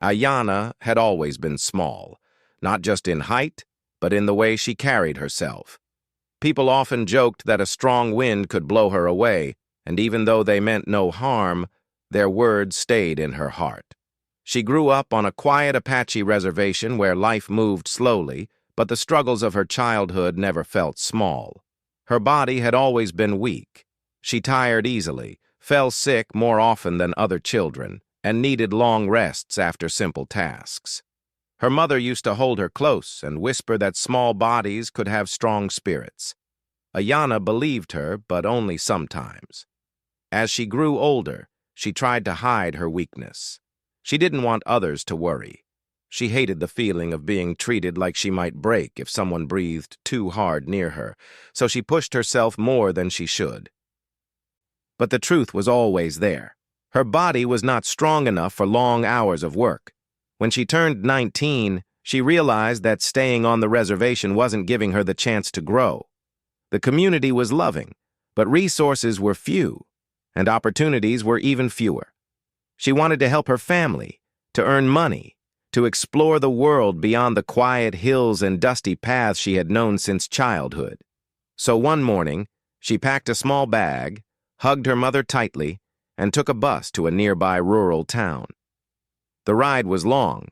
Ayana had always been small, not just in height, but in the way she carried herself. People often joked that a strong wind could blow her away, and even though they meant no harm, their words stayed in her heart. She grew up on a quiet Apache reservation where life moved slowly, but the struggles of her childhood never felt small. Her body had always been weak. She tired easily, fell sick more often than other children, and needed long rests after simple tasks. Her mother used to hold her close and whisper that small bodies could have strong spirits. Ayana believed her, but only sometimes. As she grew older, she tried to hide her weakness. She didn't want others to worry. She hated the feeling of being treated like she might break if someone breathed too hard near her, so she pushed herself more than she should. But the truth was always there. Her body was not strong enough for long hours of work. When she turned 19, she realized that staying on the reservation wasn't giving her the chance to grow. The community was loving, but resources were few, and opportunities were even fewer. She wanted to help her family, to earn money, to explore the world beyond the quiet hills and dusty paths she had known since childhood. So one morning, she packed a small bag, hugged her mother tightly, and took a bus to a nearby rural town. The ride was long,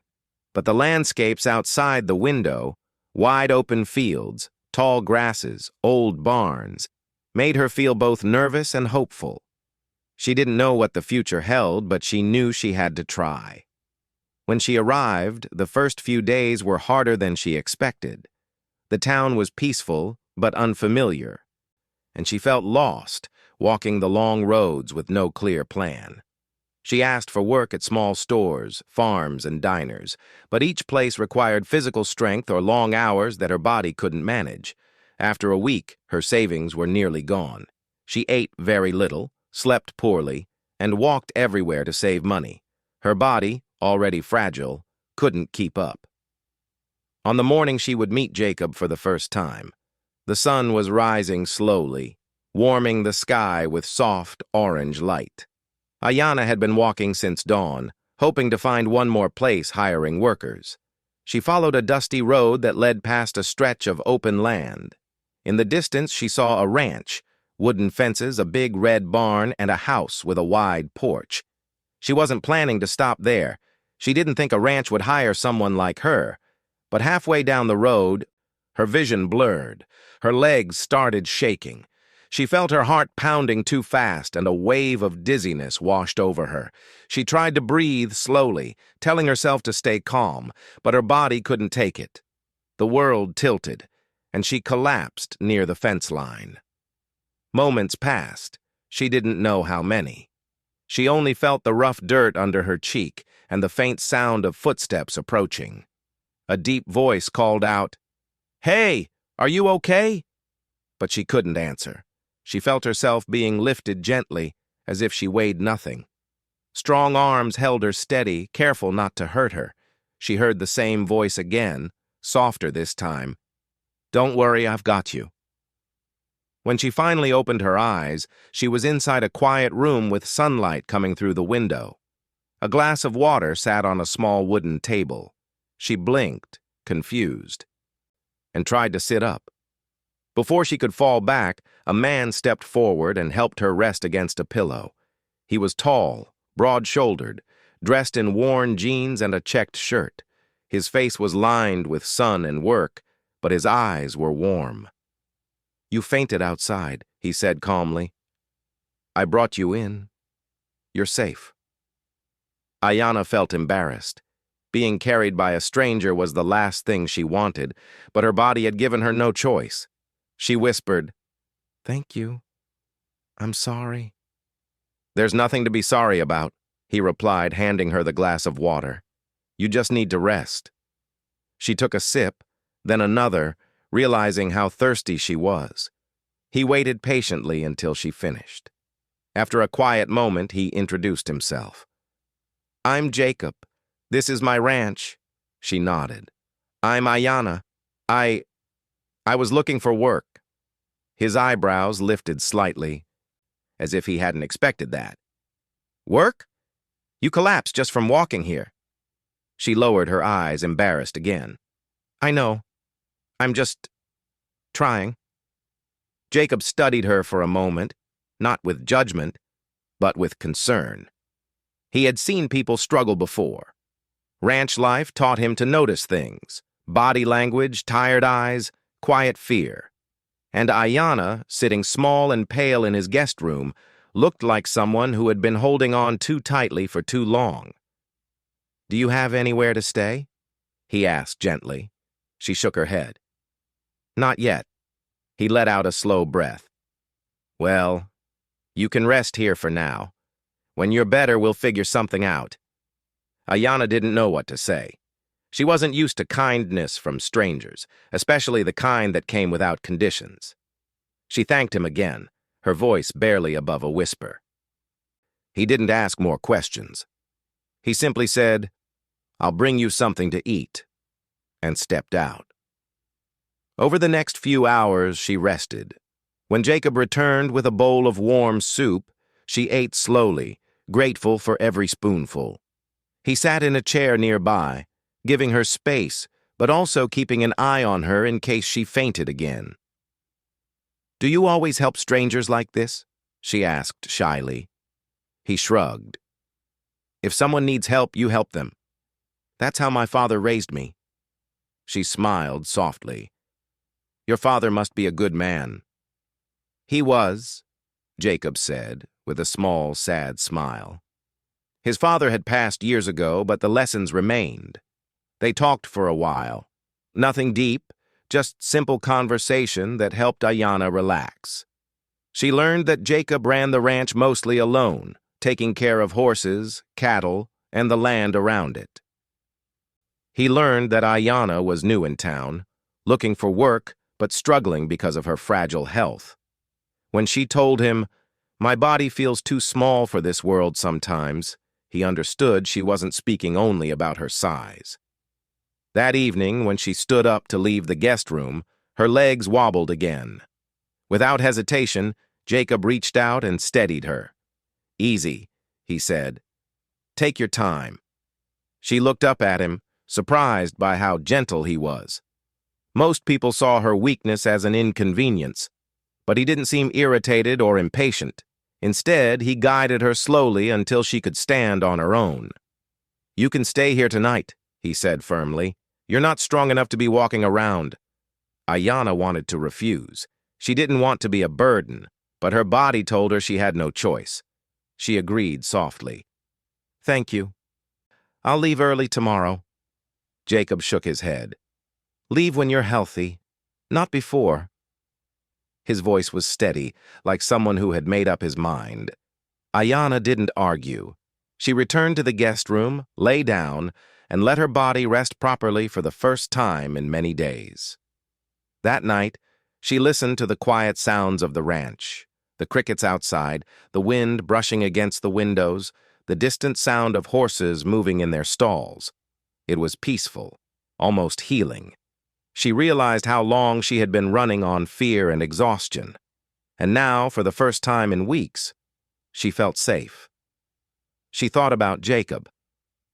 but the landscapes outside the window, wide open fields, tall grasses, old barns, made her feel both nervous and hopeful. She didn't know what the future held, but she knew she had to try. When she arrived, the first few days were harder than she expected. The town was peaceful but unfamiliar, and she felt lost, walking the long roads with no clear plan. She asked for work at small stores, farms, and diners, but each place required physical strength or long hours that her body couldn't manage. After a week, her savings were nearly gone. She ate very little, slept poorly, and walked everywhere to save money. Her body, already fragile, couldn't keep up. On the morning she would meet Jacob for the first time, the sun was rising slowly, warming the sky with soft orange light. Ayana had been walking since dawn, hoping to find one more place hiring workers. She followed a dusty road that led past a stretch of open land. In the distance, she saw a ranch, wooden fences, a big red barn, and a house with a wide porch. She wasn't planning to stop there. She didn't think a ranch would hire someone like her. But halfway down the road, her vision blurred. Her legs started shaking. She felt her heart pounding too fast, and a wave of dizziness washed over her. She tried to breathe slowly, telling herself to stay calm, but her body couldn't take it. The world tilted, and she collapsed near the fence line. Moments passed. She didn't know how many. She only felt the rough dirt under her cheek and the faint sound of footsteps approaching. A deep voice called out, "Hey, are you okay?" But she couldn't answer. She felt herself being lifted gently, as if she weighed nothing. Strong arms held her steady, careful not to hurt her. She heard the same voice again, softer this time. "Don't worry, I've got you." When she finally opened her eyes, she was inside a quiet room with sunlight coming through the window. A glass of water sat on a small wooden table. She blinked, confused, and tried to sit up. Before she could fall back, a man stepped forward and helped her rest against a pillow. He was tall, broad-shouldered, dressed in worn jeans and a checked shirt. His face was lined with sun and work, but his eyes were warm. "You fainted outside," he said calmly. "I brought you in. You're safe." Ayana felt embarrassed. Being carried by a stranger was the last thing she wanted, but her body had given her no choice. She whispered, "Thank you. I'm sorry." "There's nothing to be sorry about," he replied, handing her the glass of water. "You just need to rest." She took a sip, then another, realizing how thirsty she was. He waited patiently until she finished. After a quiet moment, he introduced himself. "I'm Jacob. This is my ranch." She nodded. "I'm Ayana. I was looking for work." His eyebrows lifted slightly, as if he hadn't expected that. "Work? You collapsed just from walking here." She lowered her eyes, embarrassed again. I know. I'm just trying. Jacob studied her for a moment, not with judgment, but with concern. He had seen people struggle before. Ranch life taught him to notice things: body language, tired eyes, quiet fear. And Ayanna, sitting small and pale in his guest room, looked like someone who had been holding on too tightly for too long. Do you have anywhere to stay? He asked gently. She shook her head. Not yet. He let out a slow breath. Well, you can rest here for now. When you're better, we'll figure something out. Ayanna didn't know what to say. She wasn't used to kindness from strangers, especially the kind that came without conditions. She thanked him again, her voice barely above a whisper. He didn't ask more questions. He simply said, I'll bring you something to eat, and stepped out. Over the next few hours, she rested. When Jacob returned with a bowl of warm soup, she ate slowly, grateful for every spoonful. He sat in a chair nearby, giving her space, but also keeping an eye on her in case she fainted again. Do you always help strangers like this? She asked shyly. He shrugged. If someone needs help, you help them. That's how my father raised me. She smiled softly. Your father must be a good man. He was, Jacob said, with a small, sad smile. His father had passed years ago, but the lessons remained. They talked for a while. Nothing deep, just simple conversation that helped Ayanna relax. She learned that Jacob ran the ranch mostly alone, taking care of horses, cattle, and the land around it. He learned that Ayanna was new in town, looking for work but struggling because of her fragile health. When she told him, "My body feels too small for this world sometimes," he understood she wasn't speaking only about her size. That evening, when she stood up to leave the guest room, her legs wobbled again. Without hesitation, Jacob reached out and steadied her. "Easy," he said. "Take your time." She looked up at him, surprised by how gentle he was. Most people saw her weakness as an inconvenience, but he didn't seem irritated or impatient. Instead, he guided her slowly until she could stand on her own. "You can stay here tonight," he said firmly. "You're not strong enough to be walking around." Ayanna wanted to refuse. She didn't want to be a burden, but her body told her she had no choice. She agreed softly. "Thank you. I'll leave early tomorrow." Jacob shook his head. "Leave when you're healthy, not before." His voice was steady, like someone who had made up his mind. Ayanna didn't argue. She returned to the guest room, lay down, and let her body rest properly for the first time in many days. That night, she listened to the quiet sounds of the ranch, the crickets outside, the wind brushing against the windows, the distant sound of horses moving in their stalls. It was peaceful, almost healing. She realized how long she had been running on fear and exhaustion. And now, for the first time in weeks, she felt safe. She thought about Jacob.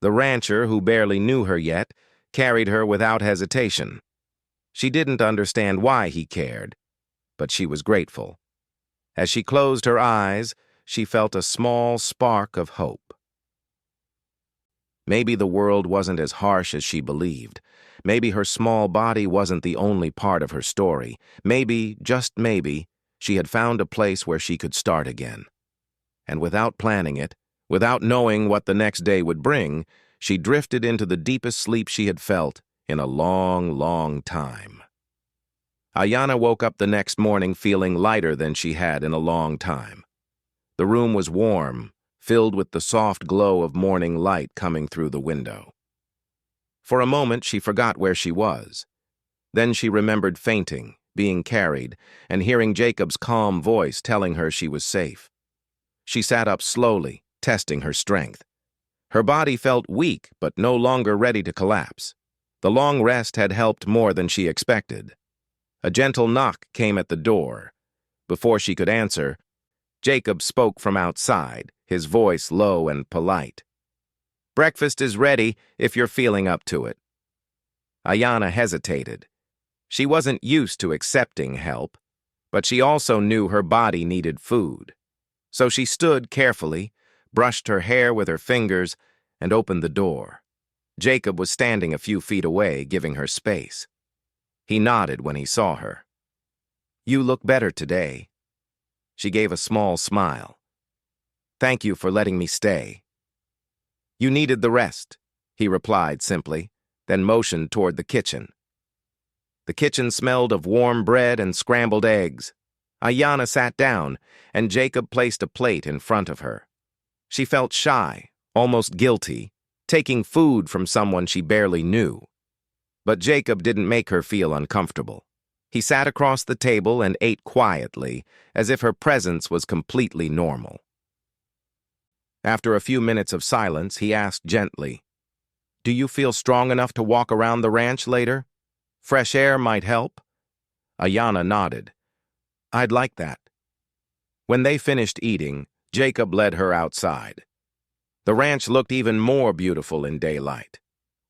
The rancher, who barely knew her yet, carried her without hesitation. She didn't understand why he cared, but she was grateful. As she closed her eyes, she felt a small spark of hope. Maybe the world wasn't as harsh as she believed. Maybe her small body wasn't the only part of her story. Maybe, just maybe, she had found a place where she could start again. And without planning it, without knowing what the next day would bring, she drifted into the deepest sleep she had felt in a long, long time. Ayanna woke up the next morning feeling lighter than she had in a long time. The room was warm, filled with the soft glow of morning light coming through the window. For a moment, she forgot where she was. Then she remembered fainting, being carried, and hearing Jacob's calm voice telling her she was safe. She sat up slowly, testing her strength. Her body felt weak, but no longer ready to collapse. The long rest had helped more than she expected. A gentle knock came at the door. Before she could answer, Jacob spoke from outside, his voice low and polite. Breakfast is ready if you're feeling up to it." Ayanna hesitated. She wasn't used to accepting help, but she also knew her body needed food. So she stood carefully, brushed her hair with her fingers, and opened the door. Jacob was standing a few feet away, giving her space. He nodded when he saw her. "You look better today." She gave a small smile. "Thank you for letting me stay." "You needed the rest," he replied simply, then motioned toward the kitchen. The kitchen smelled of warm bread and scrambled eggs. Ayanna sat down, and Jacob placed a plate in front of her. She felt shy, almost guilty, taking food from someone she barely knew. But Jacob didn't make her feel uncomfortable. He sat across the table and ate quietly, as if her presence was completely normal. After a few minutes of silence, he asked gently, "Do you feel strong enough to walk around the ranch later? Fresh air might help." Ayanna nodded. "I'd like that." When they finished eating, Jacob led her outside. The ranch looked even more beautiful in daylight.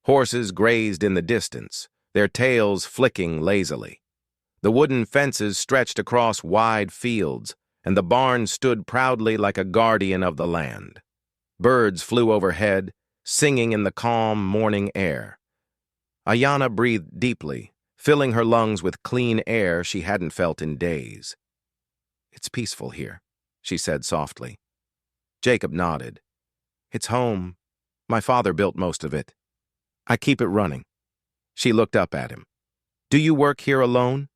Horses grazed in the distance, their tails flicking lazily. The wooden fences stretched across wide fields, and the barn stood proudly like a guardian of the land. Birds flew overhead, singing in the calm morning air. Ayanna breathed deeply, filling her lungs with clean air she hadn't felt in days. "It's peaceful here," she said softly. Jacob nodded. "It's home. My father built most of it. I keep it running." She looked up at him. "Do you work here alone?"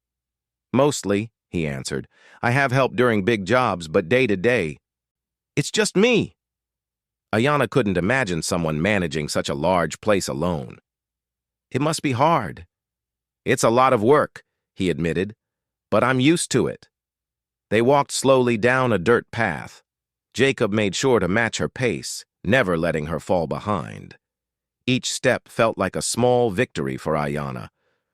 "Mostly," he answered. "I have help during big jobs, but day to day, it's just me." Ayanna couldn't imagine someone managing such a large place alone. "It must be hard." "It's a lot of work," he admitted, "but I'm used to it." They walked slowly down a dirt path. Jacob made sure to match her pace, never letting her fall behind. Each step felt like a small victory for Ayanna.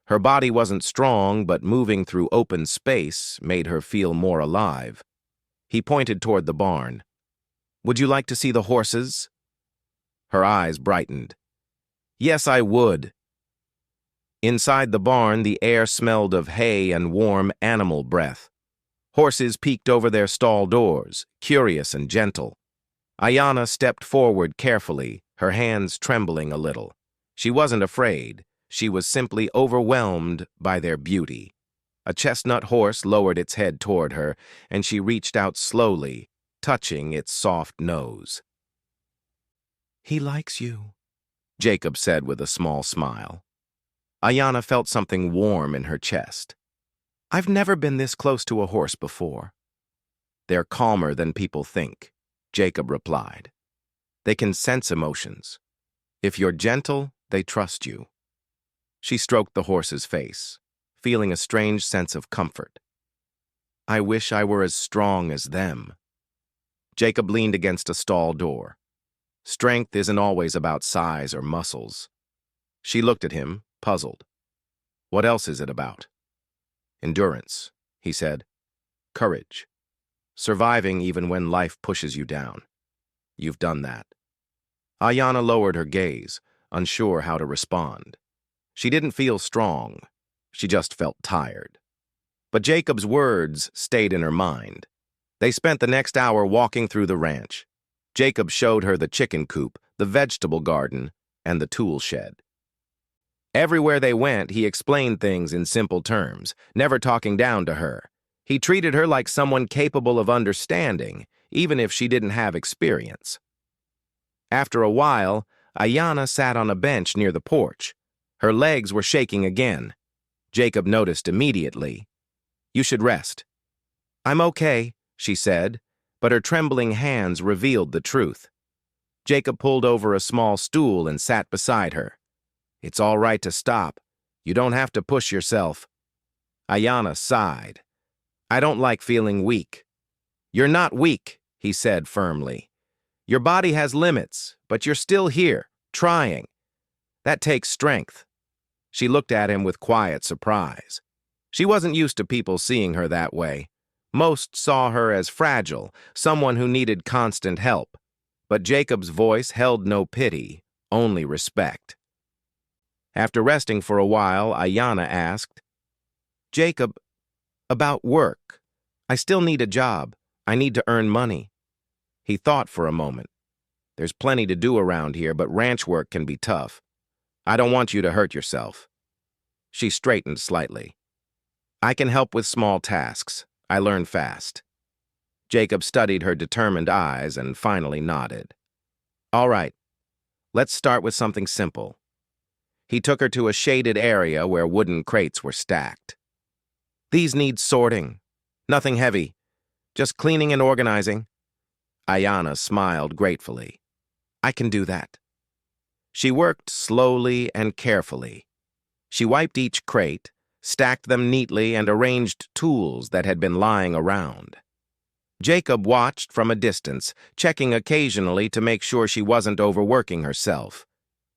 Her body wasn't strong, but moving through open space made her feel more alive. He pointed toward the barn. "Would you like to see the horses?" Her eyes brightened. "Yes, I would." Inside the barn, the air smelled of hay and warm animal breath. Horses peeked over their stall doors, curious and gentle. Ayanna stepped forward carefully, her hands trembling a little. She wasn't afraid. She was simply overwhelmed by their beauty. A chestnut horse lowered its head toward her, and she reached out slowly, touching its soft nose. "He likes you," Jacob said with a small smile. Ayanna felt something warm in her chest. "I've never been this close to a horse before." "They're calmer than people think," Jacob replied. "They can sense emotions. If you're gentle, they trust you." She stroked the horse's face, feeling a strange sense of comfort. "I wish I were as strong as them." Jacob leaned against a stall door. Strength isn't always about size or muscles. She looked at him, puzzled. "What else is it about?" "Endurance," he said. "Courage. Surviving even when life pushes you down. You've done that." Ayanna lowered her gaze, unsure how to respond. She didn't feel strong. She just felt tired. But Jacob's words stayed in her mind. They spent the next hour walking through the ranch. Jacob showed her the chicken coop, the vegetable garden, and the tool shed. Everywhere they went, he explained things in simple terms, never talking down to her. He treated her like someone capable of understanding, even if she didn't have experience. After a while, Ayanna sat on a bench near the porch. Her legs were shaking again. Jacob noticed immediately. "You should rest." "I'm okay," she said, but her trembling hands revealed the truth. Jacob pulled over a small stool and sat beside her. "It's all right to stop. You don't have to push yourself." Ayanna sighed. "I don't like feeling weak." "You're not weak," he said firmly. "Your body has limits, but you're still here, trying. That takes strength." She looked at him with quiet surprise. She wasn't used to people seeing her that way. Most saw her as fragile, someone who needed constant help. But Jacob's voice held no pity, only respect. After resting for a while, Ayanna asked, "Jacob, about work. I still need a job. I need to earn money." He thought for a moment. "There's plenty to do around here, but ranch work can be tough. I don't want you to hurt yourself." She straightened slightly. "I can help with small tasks. I learn fast." Jacob studied her determined eyes and finally nodded. "All right, let's start with something simple." He took her to a shaded area where wooden crates were stacked. "These need sorting. Nothing heavy. Just cleaning and organizing." Ayanna smiled gratefully. "I can do that." She worked slowly and carefully. She wiped each crate, stacked them neatly, and arranged tools that had been lying around. Jacob watched from a distance, checking occasionally to make sure she wasn't overworking herself.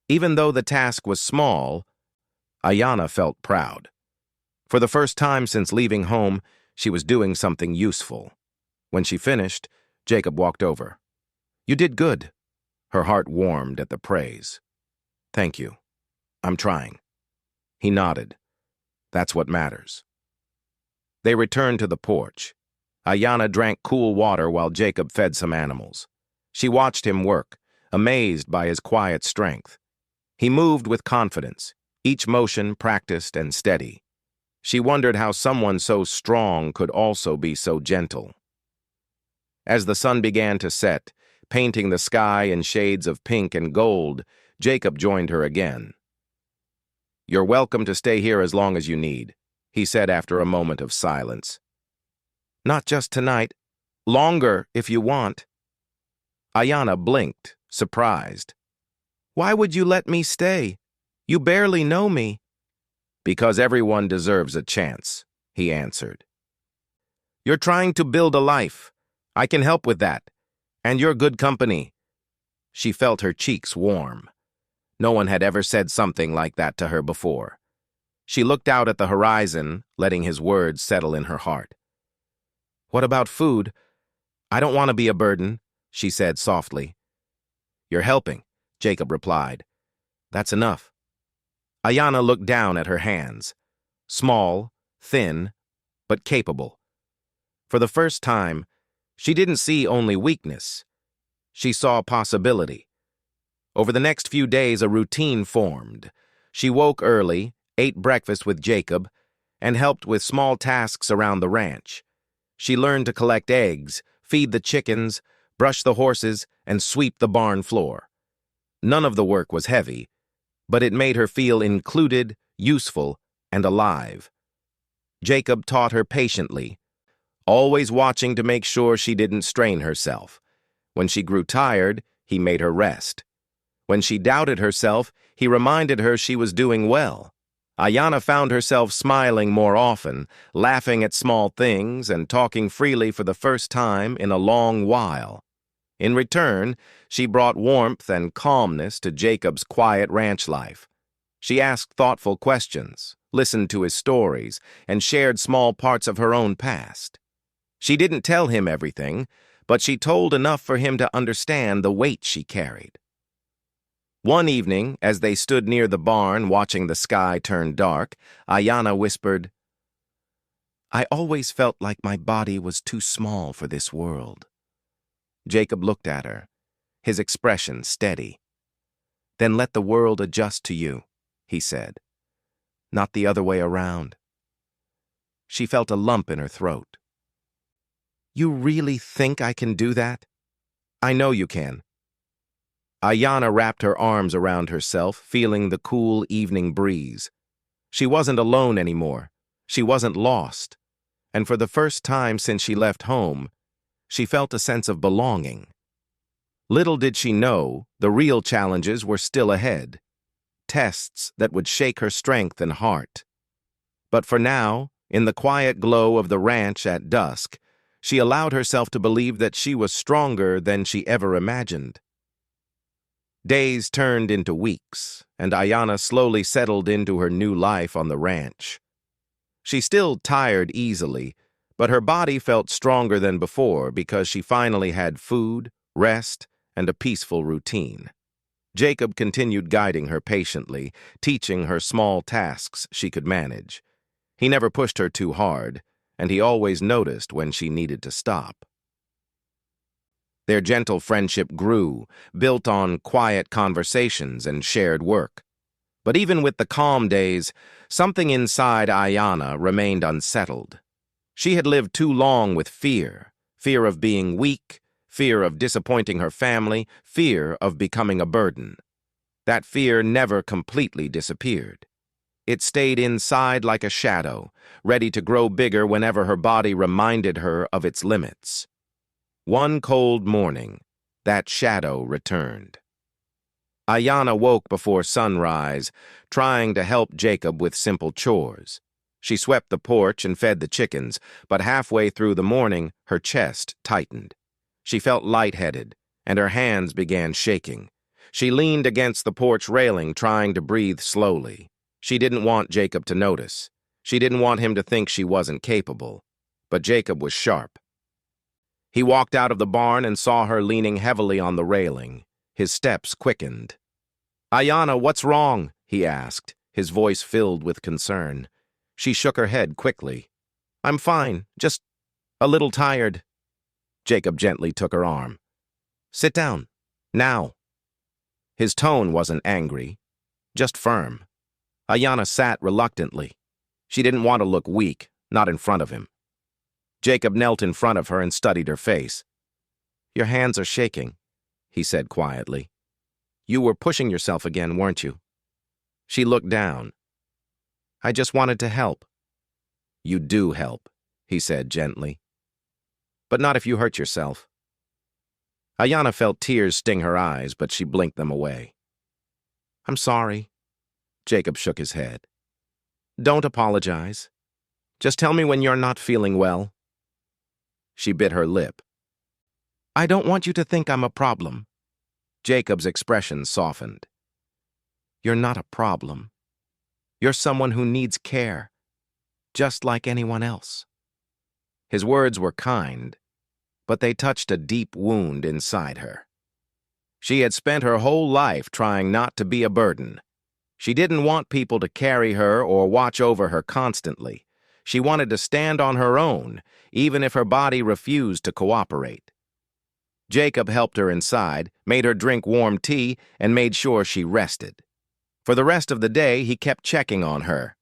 Even though the task was small, Ayanna felt proud. For the first time since leaving home, she was doing something useful. When she finished, Jacob walked over. "You did good." Her heart warmed at the praise. "Thank you. I'm trying." He nodded. "That's what matters." They returned to the porch. Ayanna drank cool water while Jacob fed some animals. She watched him work, amazed by his quiet strength. He moved with confidence, each motion practiced and steady. She wondered how someone so strong could also be so gentle. As the sun began to set, painting the sky in shades of pink and gold, Jacob joined her again. "You're welcome to stay here as long as you need," he said after a moment of silence. "Not just tonight. Longer, if you want." Ayanna blinked, surprised. "Why would you let me stay? You barely know me." "Because everyone deserves a chance," he answered. "You're trying to build a life. I can help with that. And you're good company." She felt her cheeks warm. No one had ever said something like that to her before. She looked out at the horizon, letting his words settle in her heart. "What about food? I don't want to be a burden," she said softly. "You're helping," Jacob replied. "That's enough." Ayanna looked down at her hands. Small, thin, but capable. For the first time, she didn't see only weakness. She saw possibility. Over the next few days, a routine formed. She woke early, ate breakfast with Jacob, and helped with small tasks around the ranch. She learned to collect eggs, feed the chickens, brush the horses, and sweep the barn floor. None of the work was heavy, but it made her feel included, useful, and alive. Jacob taught her patiently, always watching to make sure she didn't strain herself. When she grew tired, he made her rest. When she doubted herself, he reminded her she was doing well. Ayanna found herself smiling more often, laughing at small things, and talking freely for the first time in a long while. In return, she brought warmth and calmness to Jacob's quiet ranch life. She asked thoughtful questions, listened to his stories, and shared small parts of her own past. She didn't tell him everything, but she told enough for him to understand the weight she carried. One evening, as they stood near the barn watching the sky turn dark, Ayanna whispered, "I always felt like my body was too small for this world." Jacob looked at her, his expression steady. "Then let the world adjust to you," he said, "not the other way around." She felt a lump in her throat. "You really think I can do that?" "I know you can." Ayanna wrapped her arms around herself, feeling the cool evening breeze. She wasn't alone anymore. She wasn't lost. And for the first time since she left home, she felt a sense of belonging. Little did she know, the real challenges were still ahead. Tests that would shake her strength and heart. But for now, in the quiet glow of the ranch at dusk, she allowed herself to believe that she was stronger than she ever imagined. Days turned into weeks, and Ayanna slowly settled into her new life on the ranch. She still tired easily, but her body felt stronger than before because she finally had food, rest, and a peaceful routine. Jacob continued guiding her patiently, teaching her small tasks she could manage. He never pushed her too hard, and he always noticed when she needed to stop. Their gentle friendship grew, built on quiet conversations and shared work. But even with the calm days, something inside Ayanna remained unsettled. She had lived too long with fear of being weak, fear of disappointing her family, fear of becoming a burden. That fear never completely disappeared. It stayed inside like a shadow, ready to grow bigger whenever her body reminded her of its limits. One cold morning, that shadow returned. Ayanna woke before sunrise, trying to help Jacob with simple chores. She swept the porch and fed the chickens, but halfway through the morning, her chest tightened. She felt lightheaded, and her hands began shaking. She leaned against the porch railing, trying to breathe slowly. She didn't want Jacob to notice. She didn't want him to think she wasn't capable. But Jacob was sharp. He walked out of the barn and saw her leaning heavily on the railing. His steps quickened. "Ayanna, what's wrong?" he asked, his voice filled with concern. She shook her head quickly. "I'm fine, just a little tired." Jacob gently took her arm. "Sit down. Now." His tone wasn't angry, just firm. Ayanna sat reluctantly. She didn't want to look weak, not in front of him. Jacob knelt in front of her and studied her face. "Your hands are shaking," he said quietly. "You were pushing yourself again, weren't you?" She looked down. "I just wanted to help." "You do help," he said gently. "But not if you hurt yourself." Ayanna felt tears sting her eyes, but she blinked them away. "I'm sorry." Jacob shook his head. "Don't apologize. Just tell me when you're not feeling well." She bit her lip. "I don't want you to think I'm a problem." Jacob's expression softened. "You're not a problem. You're someone who needs care, just like anyone else." His words were kind, but they touched a deep wound inside her. She had spent her whole life trying not to be a burden. She didn't want people to carry her or watch over her constantly. She wanted to stand on her own, even if her body refused to cooperate. Jacob helped her inside, made her drink warm tea, and made sure she rested. For the rest of the day, he kept checking on her.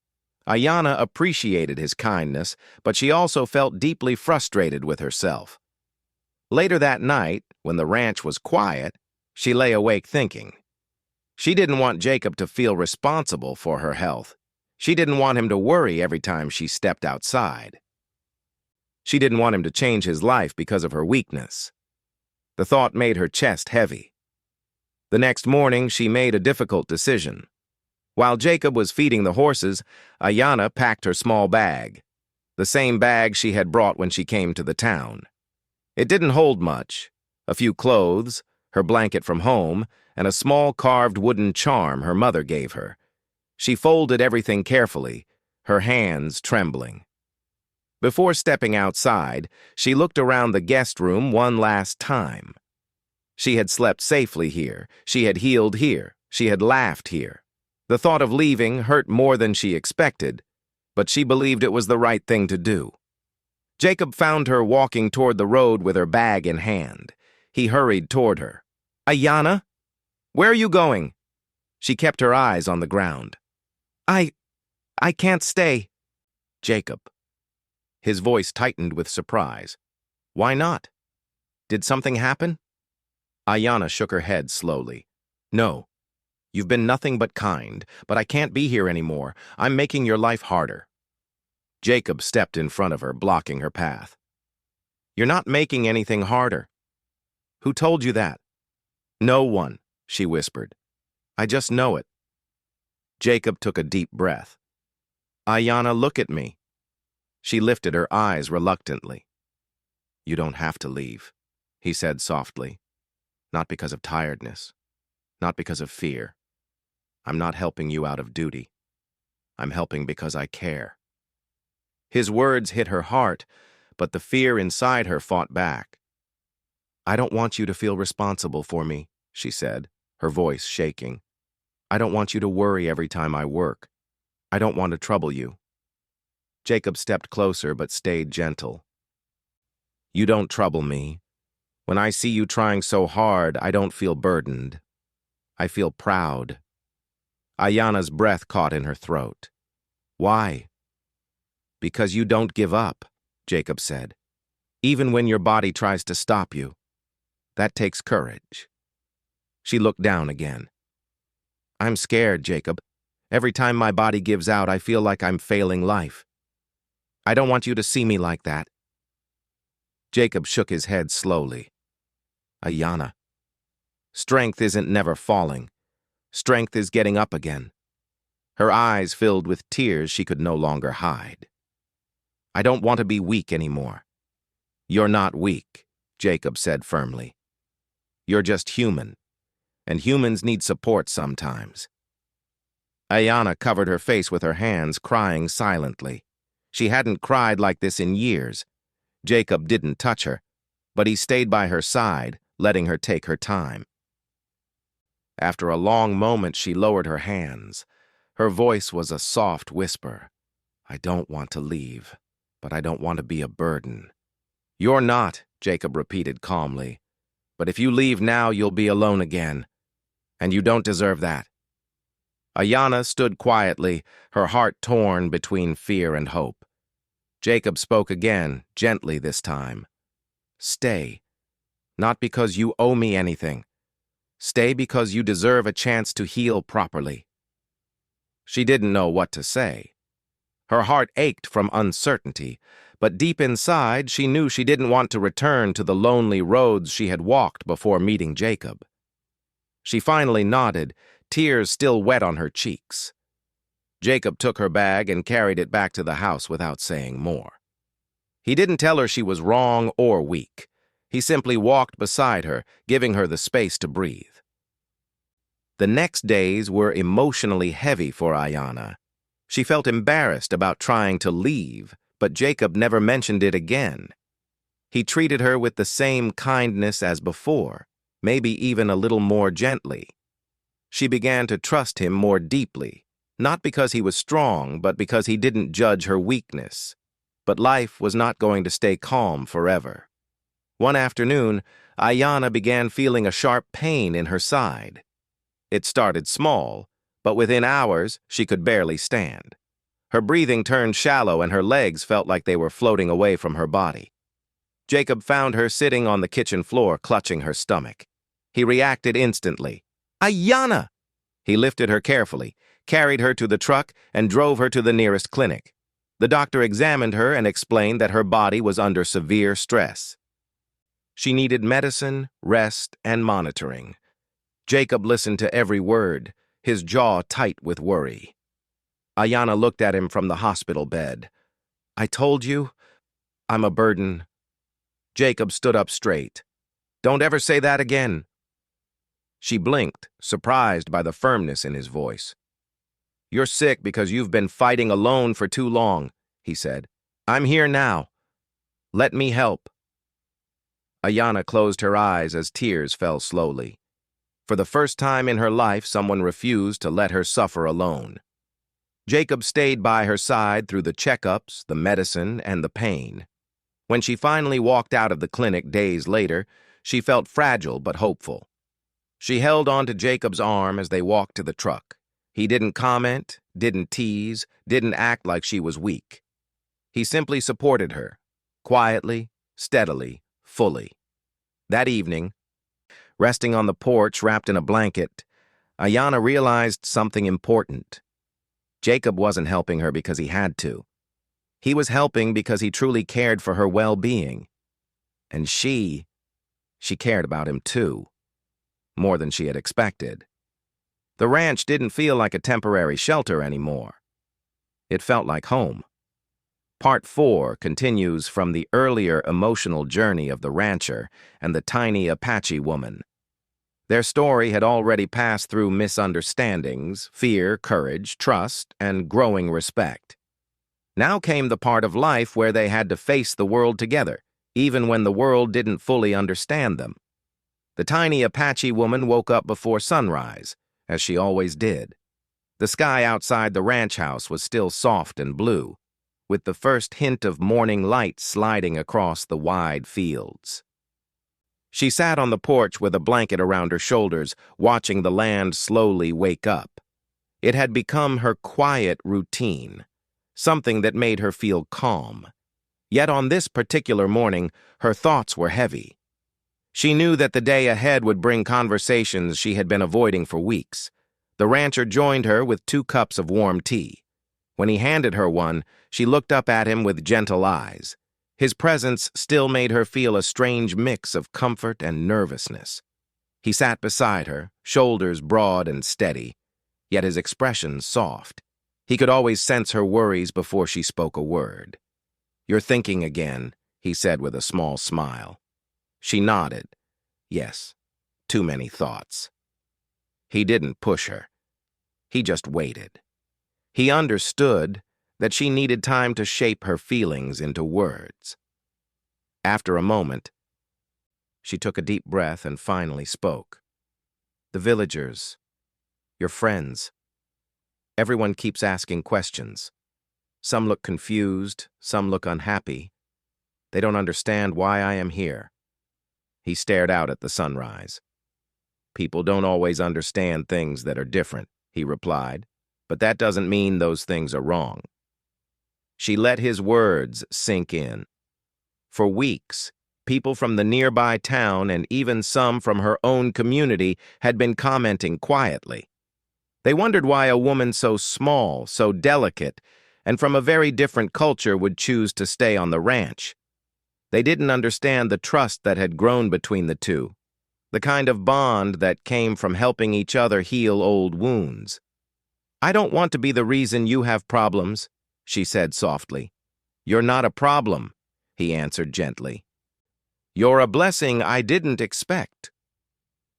Ayanna appreciated his kindness, but she also felt deeply frustrated with herself. Later that night, when the ranch was quiet, she lay awake thinking. She didn't want Jacob to feel responsible for her health. She didn't want him to worry every time she stepped outside. She didn't want him to change his life because of her weakness. The thought made her chest heavy. The next morning, she made a difficult decision. While Jacob was feeding the horses, Ayanna packed her small bag, the same bag she had brought when she came to the town. It didn't hold much: a few clothes, her blanket from home, and a small carved wooden charm her mother gave her. She folded everything carefully, her hands trembling. Before stepping outside, she looked around the guest room one last time. She had slept safely here, she had healed here, she had laughed here. The thought of leaving hurt more than she expected, but she believed it was the right thing to do. Jacob found her walking toward the road with her bag in hand. He hurried toward her. "Ayanna? Where are you going?" She kept her eyes on the ground. I can't stay." "Jacob." His voice tightened with surprise. "Why not? Did something happen?" Ayanna shook her head slowly. "No. You've been nothing but kind, but I can't be here anymore. I'm making your life harder." Jacob stepped in front of her, blocking her path. "You're not making anything harder." "Who told you that?" "No one," she whispered. "I just know it." Jacob took a deep breath. "Ayanna, look at me." She lifted her eyes reluctantly. "You don't have to leave," he said softly. "Not because of tiredness. Not because of fear. I'm not helping you out of duty. I'm helping because I care." His words hit her heart, but the fear inside her fought back. "I don't want you to feel responsible for me," she said. her voice shaking. "I don't want you to worry every time I work. I don't want to trouble you." Jacob stepped closer but stayed gentle. "You don't trouble me. When I see you trying so hard, I don't feel burdened. I feel proud." Ayana's breath caught in her throat. "Why?" "Because you don't give up," Jacob said. "Even when your body tries to stop you. That takes courage." She looked down again. "I'm scared, Jacob. Every time my body gives out, I feel like I'm failing life. I don't want you to see me like that." Jacob shook his head slowly. "Ayana, strength isn't never falling. Strength is getting up again." Her eyes filled with tears she could no longer hide. "I don't want to be weak anymore." "You're not weak," Jacob said firmly. "You're just human, and humans need support sometimes." Ayana covered her face with her hands, crying silently. She hadn't cried like this in years. Jacob didn't touch her, but he stayed by her side, letting her take her time. After a long moment, she lowered her hands. Her voice was a soft whisper. "I don't want to leave, but I don't want to be a burden." "You're not," Jacob repeated calmly. "But if you leave now, you'll be alone again. And you don't deserve that." Ayana stood quietly, her heart torn between fear and hope. Jacob spoke again, gently this time. "Stay. Not because you owe me anything. Stay because you deserve a chance to heal properly." She didn't know what to say. Her heart ached from uncertainty, but deep inside she knew she didn't want to return to the lonely roads she had walked before meeting Jacob. She finally nodded, tears still wet on her cheeks. Jacob took her bag and carried it back to the house without saying more. He didn't tell her she was wrong or weak. He simply walked beside her, giving her the space to breathe. The next days were emotionally heavy for Ayana. She felt embarrassed about trying to leave, but Jacob never mentioned it again. He treated her with the same kindness as before, maybe even a little more gently. She began to trust him more deeply, not because he was strong, but because he didn't judge her weakness. But life was not going to stay calm forever. One afternoon, Ayana began feeling a sharp pain in her side. It started small, but within hours, she could barely stand. Her breathing turned shallow and her legs felt like they were floating away from her body. Jacob found her sitting on the kitchen floor, clutching her stomach. He reacted instantly. "Ayana!" He lifted her carefully, carried her to the truck, and drove her to the nearest clinic. The doctor examined her and explained that her body was under severe stress. She needed medicine, rest, and monitoring. Jacob listened to every word, his jaw tight with worry. Ayana looked at him from the hospital bed. "I told you, I'm a burden." Jacob stood up straight. "Don't ever say that again." She blinked, surprised by the firmness in his voice. "You're sick because you've been fighting alone for too long," he said. "I'm here now. Let me help." Ayana closed her eyes as tears fell slowly. For the first time in her life, someone refused to let her suffer alone. Jacob stayed by her side through the checkups, the medicine, and the pain. When she finally walked out of the clinic days later, she felt fragile but hopeful. She held onto Jacob's arm as they walked to the truck. He didn't comment, didn't tease, didn't act like she was weak. He simply supported her, quietly, steadily, fully. That evening, resting on the porch wrapped in a blanket, Ayana realized something important. Jacob wasn't helping her because he had to. He was helping because he truly cared for her well-being. And she cared about him too, more than she had expected. The ranch didn't feel like a temporary shelter anymore. It felt like home. Part 4 continues from the earlier emotional journey of the rancher and the tiny Apache woman. Their story had already passed through misunderstandings, fear, courage, trust, and growing respect. Now came the part of life where they had to face the world together, even when the world didn't fully understand them. The tiny Apache woman woke up before sunrise, as she always did. The sky outside the ranch house was still soft and blue, with the first hint of morning light sliding across the wide fields. She sat on the porch with a blanket around her shoulders, watching the land slowly wake up. It had become her quiet routine, something that made her feel calm. Yet on this particular morning, her thoughts were heavy. She knew that the day ahead would bring conversations she had been avoiding for weeks. The rancher joined her with 2 cups of warm tea. When he handed her one, she looked up at him with gentle eyes. His presence still made her feel a strange mix of comfort and nervousness. He sat beside her, shoulders broad and steady, yet his expression soft. He could always sense her worries before she spoke a word. "You're thinking again," he said with a small smile. She nodded. Yes, too many thoughts. He didn't push her. He just waited. He understood that she needed time to shape her feelings into words. After a moment, she took a deep breath and finally spoke. "The villagers, your friends. Everyone keeps asking questions. Some look confused, some look unhappy. They don't understand why I am here." He stared out at the sunrise. "People don't always understand things that are different," he replied, "but that doesn't mean those things are wrong." She let his words sink in. For weeks, people from the nearby town and even some from her own community had been commenting quietly. They wondered why a woman so small, so delicate, and from a very different culture would choose to stay on the ranch. They didn't understand the trust that had grown between the two, the kind of bond that came from helping each other heal old wounds. "I don't want to be the reason you have problems," she said softly. "You're not a problem," he answered gently. "You're a blessing I didn't expect."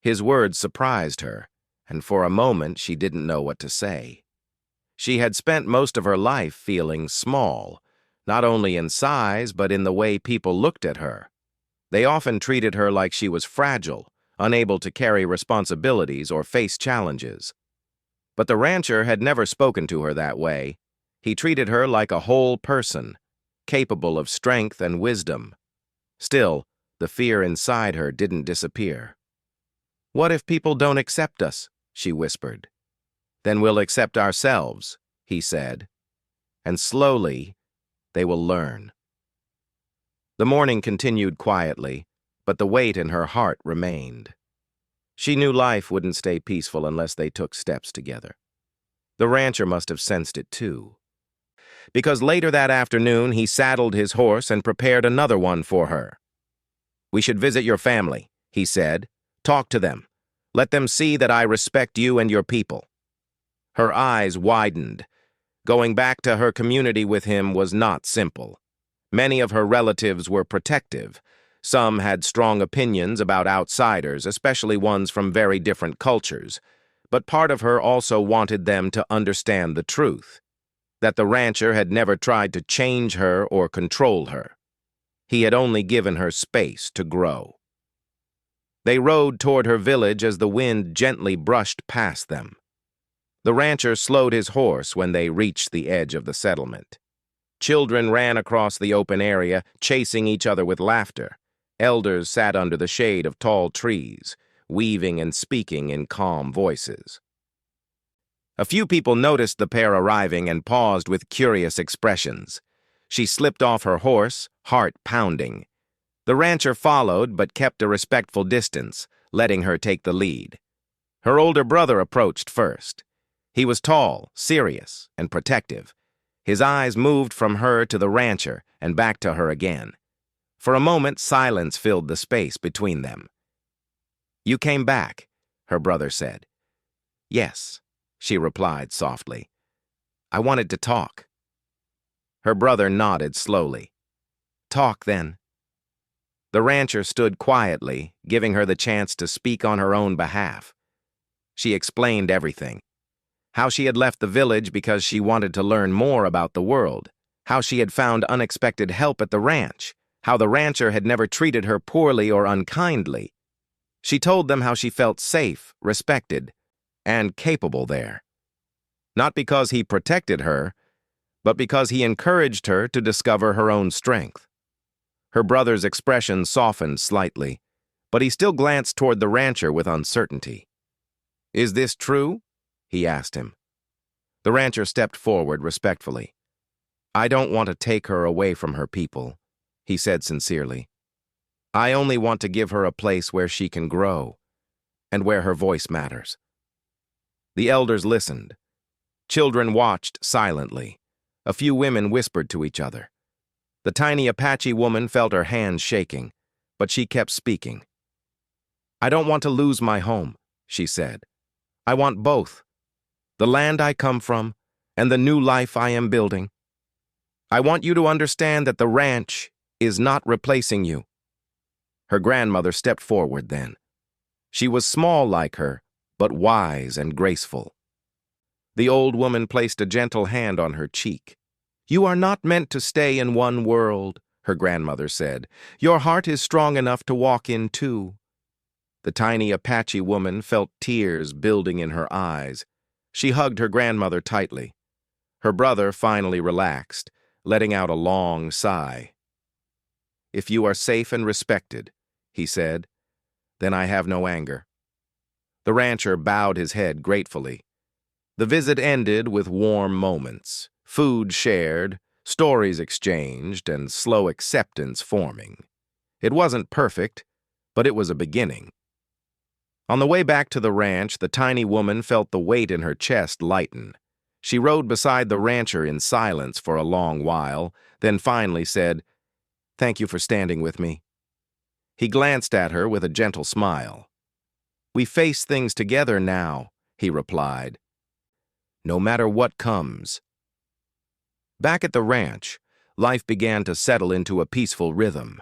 His words surprised her, and for a moment she didn't know what to say. She had spent most of her life feeling small, not only in size but in the way people looked at her. They often treated her like she was fragile, unable to carry responsibilities or face challenges. But the rancher had never spoken to her that way. He treated her like a whole person, capable of strength and wisdom. Still, the fear inside her didn't disappear. "What if people don't accept us?" she whispered. "Then we'll accept ourselves," he said. "And slowly, they will learn." The morning continued quietly, but the weight in her heart remained. She knew life wouldn't stay peaceful unless they took steps together. The rancher must have sensed it too, because later that afternoon he saddled his horse and prepared another one for her. "We should visit your family," he said. "Talk to them. Let them see that I respect you and your people." Her eyes widened. Going back to her community with him was not simple. Many of her relatives were protective. Some had strong opinions about outsiders, especially ones from very different cultures. But part of her also wanted them to understand the truth, that the rancher had never tried to change her or control her. He had only given her space to grow. They rode toward her village as the wind gently brushed past them. The rancher slowed his horse when they reached the edge of the settlement. Children ran across the open area, chasing each other with laughter. Elders sat under the shade of tall trees, weaving and speaking in calm voices. A few people noticed the pair arriving and paused with curious expressions. She slipped off her horse, heart pounding. The rancher followed but kept a respectful distance, letting her take the lead. Her older brother approached first. He was tall, serious, and protective. His eyes moved from her to the rancher and back to her again. For a moment, silence filled the space between them. "You came back," her brother said. "Yes," she replied softly. "I wanted to talk." Her brother nodded slowly. "Talk, then." The rancher stood quietly, giving her the chance to speak on her own behalf. She explained everything. How she had left the village because she wanted to learn more about the world. How she had found unexpected help at the ranch. How the rancher had never treated her poorly or unkindly. She told them how she felt safe, respected, and capable there. Not because he protected her, but because he encouraged her to discover her own strength. Her brother's expression softened slightly, but he still glanced toward the rancher with uncertainty. "Is this true?" he asked him. The rancher stepped forward respectfully. "I don't want to take her away from her people," he said sincerely. "I only want to give her a place where she can grow, and where her voice matters." The elders listened. Children watched silently. A few women whispered to each other. The tiny Apache woman felt her hands shaking, but she kept speaking. "I don't want to lose my home," she said. "I want both. The land I come from, and the new life I am building. I want you to understand that the ranch is not replacing you." Her grandmother stepped forward then. She was small like her, but wise and graceful. The old woman placed a gentle hand on her cheek. "You are not meant to stay in one world," her grandmother said. "Your heart is strong enough to walk in two." The tiny Apache woman felt tears building in her eyes. She hugged her grandmother tightly. Her brother finally relaxed, letting out a long sigh. "If you are safe and respected," he said, "then I have no anger." The rancher bowed his head gratefully. The visit ended with warm moments, food shared, stories exchanged, and slow acceptance forming. It wasn't perfect, but it was a beginning. On the way back to the ranch, the tiny woman felt the weight in her chest lighten. She rode beside the rancher in silence for a long while, then finally said, "Thank you for standing with me." He glanced at her with a gentle smile. "We face things together now," he replied. "No matter what comes." Back at the ranch, life began to settle into a peaceful rhythm.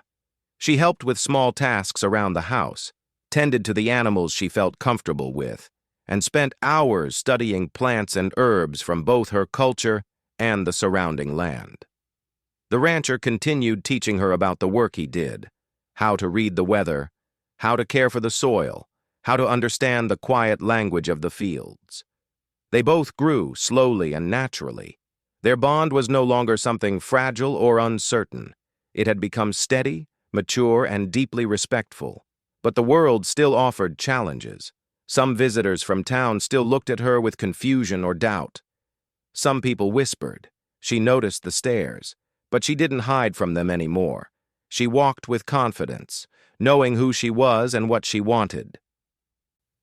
She helped with small tasks around the house, tended to the animals she felt comfortable with, and spent hours studying plants and herbs from both her culture and the surrounding land. The rancher continued teaching her about the work he did, how to read the weather, how to care for the soil, how to understand the quiet language of the fields. They both grew slowly and naturally. Their bond was no longer something fragile or uncertain. It had become steady, mature, and deeply respectful. But the world still offered challenges. Some visitors from town still looked at her with confusion or doubt. Some people whispered. She noticed the stares, but she didn't hide from them anymore. She walked with confidence, knowing who she was and what she wanted.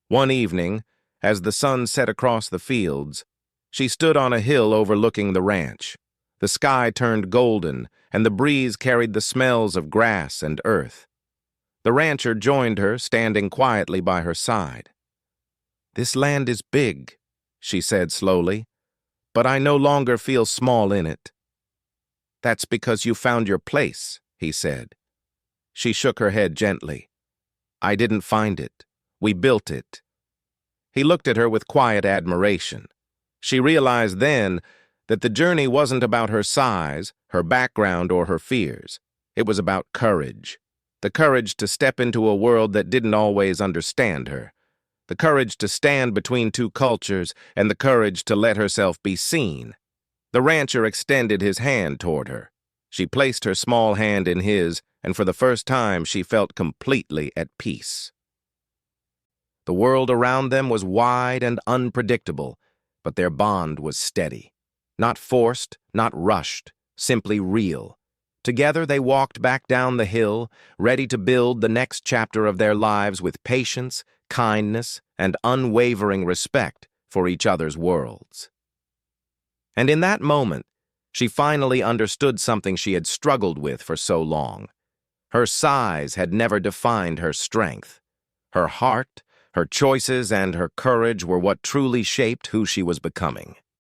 One evening, as the sun set across the fields, she stood on a hill overlooking the ranch. The sky turned golden, and the breeze carried the smells of grass and earth. The rancher joined her, standing quietly by her side. "This land is big," she said slowly, "but I no longer feel small in it." "That's because you found your place," he said. She shook her head gently. "I didn't find it. We built it." He looked at her with quiet admiration. She realized then that the journey wasn't about her size, her background, or her fears. It was about courage. The courage to step into a world that didn't always understand her. The courage to stand between two cultures, and the courage to let herself be seen. The rancher extended his hand toward her. She placed her small hand in his, and for the first time she felt completely at peace. The world around them was wide and unpredictable, but their bond was steady. Not forced, not rushed, simply real. Together they walked back down the hill, ready to build the next chapter of their lives with patience, kindness, and unwavering respect for each other's worlds. And in that moment, she finally understood something she had struggled with for so long. Her size had never defined her strength. Her heart, her choices, and her courage were what truly shaped who she was becoming.